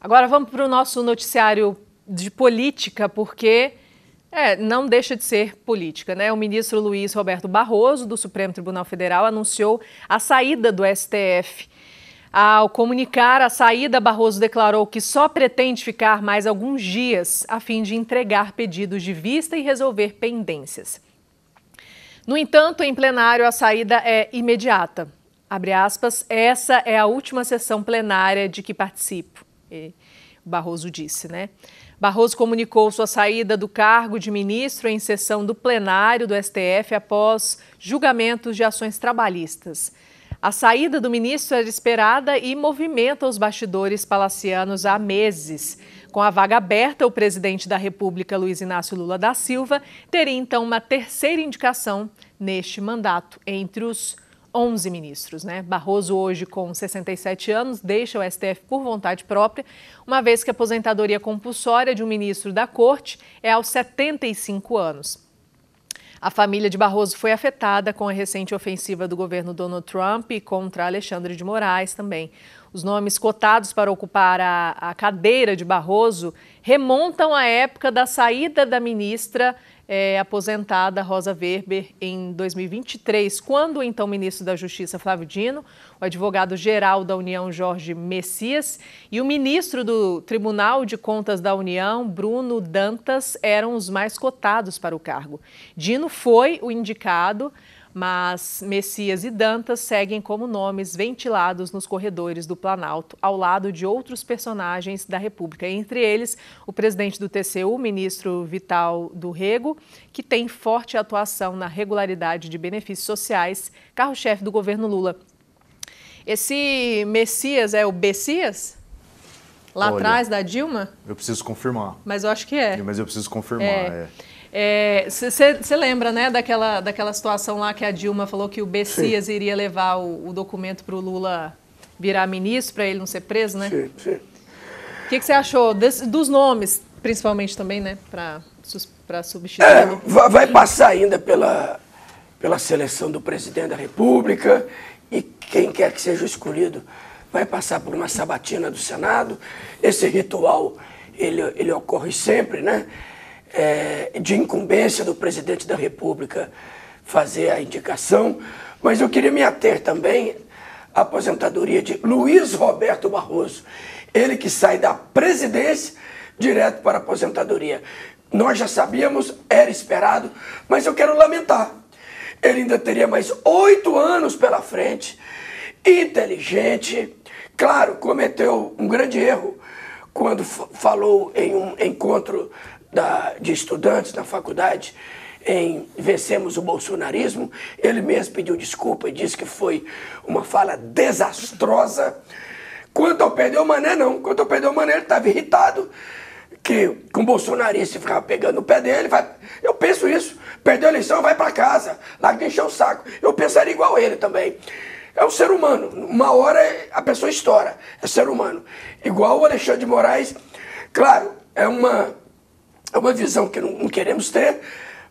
Agora vamos para o nosso noticiário de política, porque não deixa de ser política, né? O ministro Luiz Roberto Barroso, do Supremo Tribunal Federal, anunciou a saída do STF. Ao comunicar a saída, Barroso declarou que só pretende ficar mais alguns dias a fim de entregar pedidos de vista e resolver pendências. No entanto, em plenário, a saída é imediata. Abre aspas, essa é a última sessão plenária de que participo, o Barroso disse, né? Barroso comunicou sua saída do cargo de ministro em sessão do plenário do STF após julgamentos de ações trabalhistas. A saída do ministro era esperada e movimenta os bastidores palacianos há meses. Com a vaga aberta, o presidente da República, Luiz Inácio Lula da Silva, teria então uma terceira indicação neste mandato, entre os 11 ministros, né? Barroso, hoje com 67 anos, deixa o STF por vontade própria, uma vez que a aposentadoria compulsória de um ministro da Corte é aos 75 anos. A família de Barroso foi afetada com a recente ofensiva do governo Donald Trump e contra Alexandre de Moraes também. Os nomes cotados para ocupar a cadeira de Barroso remontam à época da saída da ministra aposentada Rosa Weber em 2023, quando o então ministro da Justiça Flávio Dino, o advogado-geral da União Jorge Messias e o ministro do Tribunal de Contas da União, Bruno Dantas, eram os mais cotados para o cargo. Dino foi o indicado, mas Messias e Dantas seguem como nomes ventilados nos corredores do Planalto, ao lado de outros personagens da República, entre eles o presidente do TCU, o ministro Vital do Rego, que tem forte atuação na regularidade de benefícios sociais, carro-chefe do governo Lula. Esse Messias é o Bessias? Lá atrás da Dilma? Eu preciso confirmar. Mas eu acho que é. Mas eu preciso confirmar, Você lembra, né, daquela situação lá que a Dilma falou que o Bessias iria levar o documento para o Lula virar ministro, para ele não ser preso, né? Sim. O que você achou dos nomes, principalmente também, né, para substituir? Vai passar ainda pela seleção do presidente da República e quem quer que seja escolhido vai passar por uma sabatina do Senado. Esse ritual, ele ocorre sempre, né? De incumbência do presidente da República fazer a indicação, mas eu queria me ater também à aposentadoria de Luiz Roberto Barroso, ele que sai da presidência direto para a aposentadoria. Nós já sabíamos, era esperado, mas eu quero lamentar. Ele ainda teria mais 8 anos pela frente, inteligente, claro, cometeu um grande erro quando falou em um encontro de estudantes na faculdade em Vencemos o Bolsonarismo. Ele mesmo pediu desculpa e disse que foi uma fala desastrosa. Quanto ao Perdeu Mané, não. Quanto ao Perdeu Mané, ele estava irritado que com o bolsonarista ficava pegando o pé dele. Eu penso isso. Perdeu a eleição, vai para casa. Lá que encheu o saco. Eu pensaria igual ele também. É um ser humano. Uma hora a pessoa estoura. É ser humano. Igual o Alexandre de Moraes. Claro, é uma visão que não queremos ter,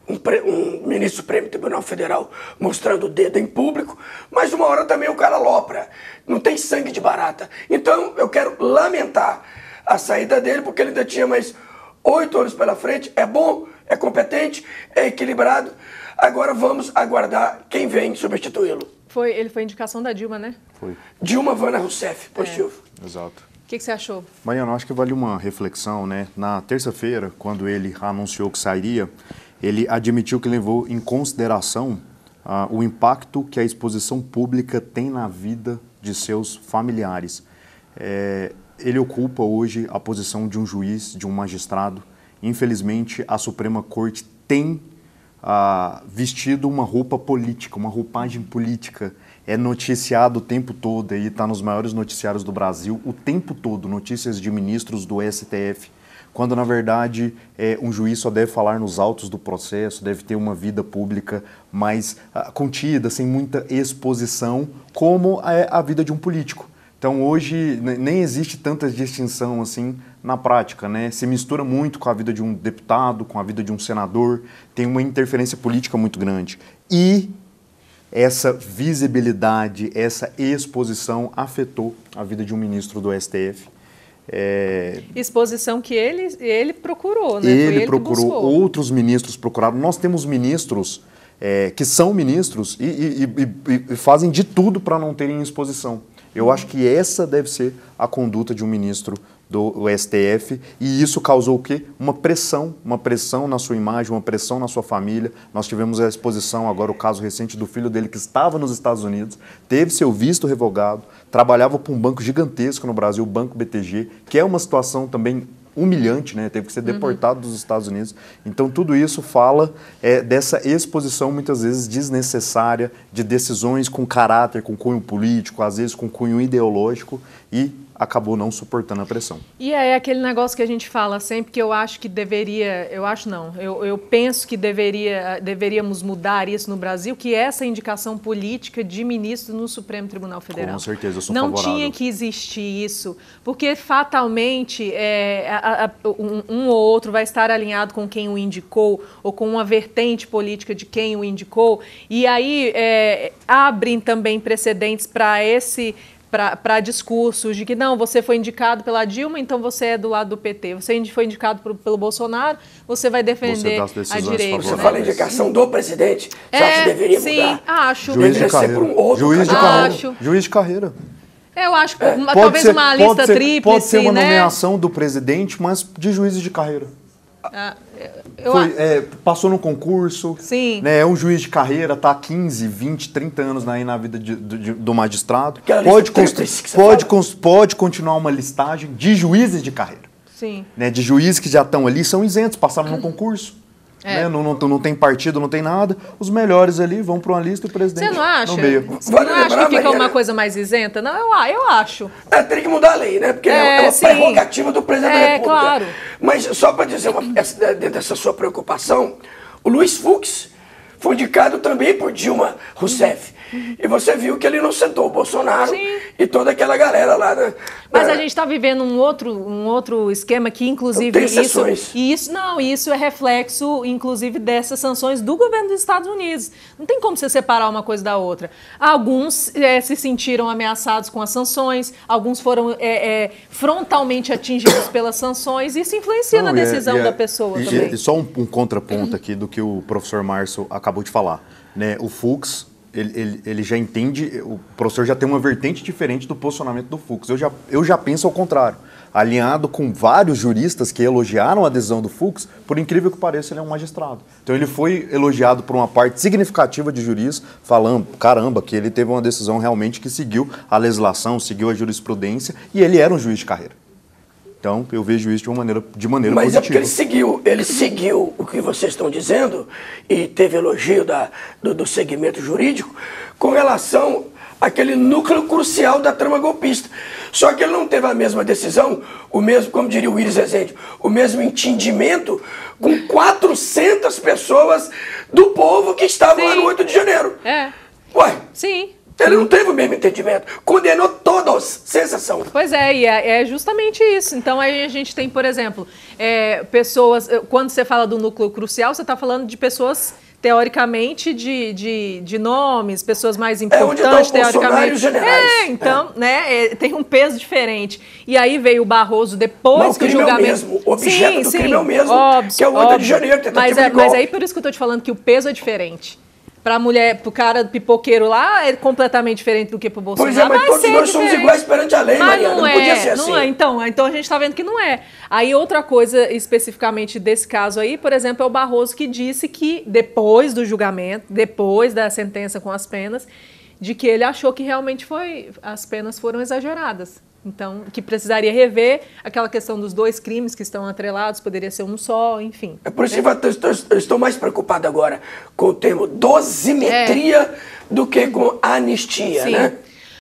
um ministro do Supremo Tribunal Federal mostrando o dedo em público, mas uma hora também o cara alopra, não tem sangue de barata. Então eu quero lamentar a saída dele, porque ele ainda tinha mais 8 anos pela frente, é bom, é competente, é equilibrado. Agora vamos aguardar quem vem substituí-lo. Ele foi indicação da Dilma, né? Foi. Dilma Vana Rousseff, positivo. Exato. O que você achou? Mariana, acho que vale uma reflexão, né? Na terça-feira, quando ele anunciou que sairia, ele admitiu que levou em consideração o impacto que a exposição pública tem na vida de seus familiares. Ele ocupa hoje a posição de um juiz, de um magistrado. Infelizmente, a Suprema Corte tem vestido uma roupa política, uma roupagem política. É noticiado o tempo todo, e está nos maiores noticiários do Brasil, o tempo todo, notícias de ministros do STF, quando na verdade um juiz só deve falar nos autos do processo, deve ter uma vida pública mais contida, sem muita exposição, como a vida de um político. Então hoje nem existe tanta distinção assim na prática, né? Se mistura muito com a vida de um deputado, com a vida de um senador, tem uma interferência política muito grande. E essa visibilidade, essa exposição afetou a vida de um ministro do STF. Exposição que ele procurou, né? Ele procurou, outros ministros procuraram. Nós temos ministros que são ministros e fazem de tudo para não terem exposição. Eu acho que essa deve ser a conduta de um ministro do STF, e isso causou o quê? Uma pressão na sua imagem, uma pressão na sua família. Nós tivemos a exposição, agora o caso recente do filho dele que estava nos Estados Unidos, teve seu visto revogado, trabalhava para um banco gigantesco no Brasil, o Banco BTG, que é uma situação também humilhante, né? Teve que ser deportado dos Estados Unidos. Então tudo isso fala dessa exposição muitas vezes desnecessária, de decisões com caráter, com cunho político, às vezes com cunho ideológico, e acabou não suportando a pressão. E é aquele negócio que a gente fala sempre, que eu acho que deveria, eu penso que deveríamos mudar isso no Brasil, que é essa indicação política de ministro no Supremo Tribunal Federal. Com certeza, eu sou não favorável. Tinha que existir isso, porque fatalmente um ou outro vai estar alinhado com quem o indicou, ou com uma vertente política de quem o indicou, e aí abrem também precedentes para discursos de que não, você foi indicado pela Dilma, então você é do lado do PT. Você foi indicado pelo Bolsonaro, você vai defender a direita. Você fala indicação do presidente, você acha que deveria mudar? Sim, acho. Juiz de carreira. Juiz de carreira. Eu acho que talvez uma lista tríplice, pode ser uma nomeação do presidente, mas de juízes de carreira. Passou no concurso, sim. Né, é um juiz de carreira, está há 15, 20, 30 anos aí na vida do magistrado. Pode continuar uma listagem de juízes de carreira. Sim. Né, de juízes que já estão ali, são isentos, passaram no concurso. Né, não tem partido, não tem nada. Os melhores ali vão para uma lista e o presidente Você não acha? nomeia. Você não acha que fica uma coisa mais isenta? Não, eu acho. Tem que mudar a lei, né? Porque é uma prerrogativa do presidente da República. Claro. Mas só para dizer, dentro dessa sua preocupação, o Luiz Fux foi indicado também por Dilma Rousseff. E você viu que ele não sentou o Bolsonaro e toda aquela galera lá. Mas a gente está vivendo um outro esquema que, inclusive, isso é reflexo, inclusive, dessas sanções do governo dos Estados Unidos. Não tem como você separar uma coisa da outra. Alguns se sentiram ameaçados com as sanções, alguns foram frontalmente atingidos pelas sanções, e isso influencia na decisão da pessoa também. E só um contraponto aqui do que o professor Márcio acabou de falar. Né? O Fux, ele já entende, o professor já tem uma vertente diferente do posicionamento do Fux. Eu já penso ao contrário. Alinhado com vários juristas que elogiaram a decisão do Fux, por incrível que pareça, ele é um magistrado. Então ele foi elogiado por uma parte significativa de juristas, falando, caramba, que ele teve uma decisão realmente que seguiu a legislação, seguiu a jurisprudência, e ele era um juiz de carreira. Então, eu vejo isso de maneira positiva. Mas é porque ele seguiu o que vocês estão dizendo, e teve elogio do segmento jurídico, com relação àquele núcleo crucial da trama golpista. Só que ele não teve a mesma decisão, o mesmo, como diria o Iris Rezende, o mesmo entendimento com 400 pessoas do povo que estavam lá no 8 de janeiro. Ué? Sim. Ele não teve o mesmo entendimento. Condenou todos, sem exceção. Pois e é justamente isso. Então, aí a gente tem, por exemplo, pessoas... Quando você fala do núcleo crucial, você está falando de pessoas, teoricamente, de nomes, pessoas mais importantes, teoricamente. Então, né, tem um peso diferente. E aí veio o Barroso depois que o julgamento... Mas o objeto do crime é o mesmo, óbvio, que é o 8 de janeiro, tentativa de golpe. Mas aí por isso que eu estou te falando que o peso é diferente. Para a mulher, para o cara pipoqueiro lá, é completamente diferente do que para o Bolsonaro. Pois mas todos nós somos iguais perante a lei, Mariana. Não podia ser assim. Não é. Então a gente está vendo que não é. Aí outra coisa, especificamente desse caso aí, por exemplo, é o Barroso que disse que depois do julgamento, depois da sentença com as penas, de que ele achou que realmente as penas foram exageradas. Então, que precisaria rever aquela questão dos 2 crimes que estão atrelados, poderia ser um só, enfim. É por isso que eu estou mais preocupado agora com o termo dosimetria do que com anistia, né?